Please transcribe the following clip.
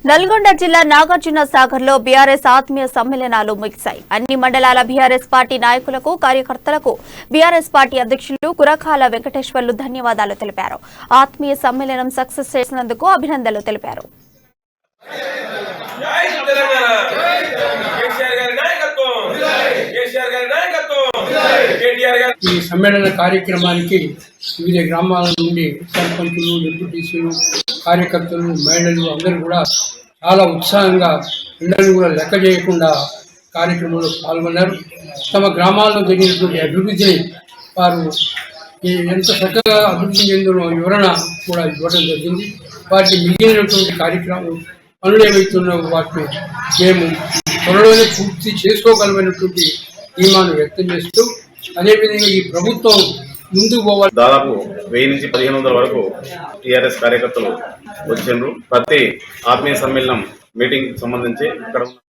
నల్గొండ జిల్లా నాగార్జున సాగర్ లో బీఆర్ఎస్ ఆత్మీయ సమ్మేళనాలు ముగిశాయి. అన్ని మండలాల బీఆర్ఎస్ పార్టీ నాయకులకు, కార్యకర్తలకు బీఆర్ఎస్ పార్టీ అధ్యక్షులు కురకాల వెంకటేశ్వర్లు ధన్యవాదాలు తెలిపారు. ఆత్మీయ సమ్మేళనం సక్సెస్ చేసినందుకు అభినందనలు తెలిపారు. ఈ సమ్మేళన కార్యక్రమానికి వివిధ గ్రామాల నుండి సర్పంచులు, డిప్యూటీసీలు, కార్యకర్తలు, మహిళలు అందరూ కూడా చాలా ఉత్సాహంగా ఎండలను కూడా లెక్క చేయకుండా కార్యక్రమంలో పాల్గొన్నారు. తమ గ్రామాల్లో జరిగినటువంటి అభివృద్ధిని వారు ఎంత చక్కగా అభివృద్ధి చెందిన వివరణ కూడా ఇవ్వడం జరిగింది. వాటి మిగిలినటువంటి కార్యక్రమం పనులు ఏవైతున్నాయో వాటిని మేము త్వరలోనే పూర్తి చేసుకోగలమైనటువంటి ధీమాను వ్యక్తం చేస్తూ, అదేవిధంగా ఈ ప్రభుత్వం ముందుకు పోవాలి. దాదాపు 1000 నుంచి 1500 వరకు టీఆర్ఎస్ కార్యకర్తలు వచ్చిండ్రు. ప్రతి ఆత్మీయ సమ్మేళనం మీటింగ్ సంబంధించి ఇక్కడ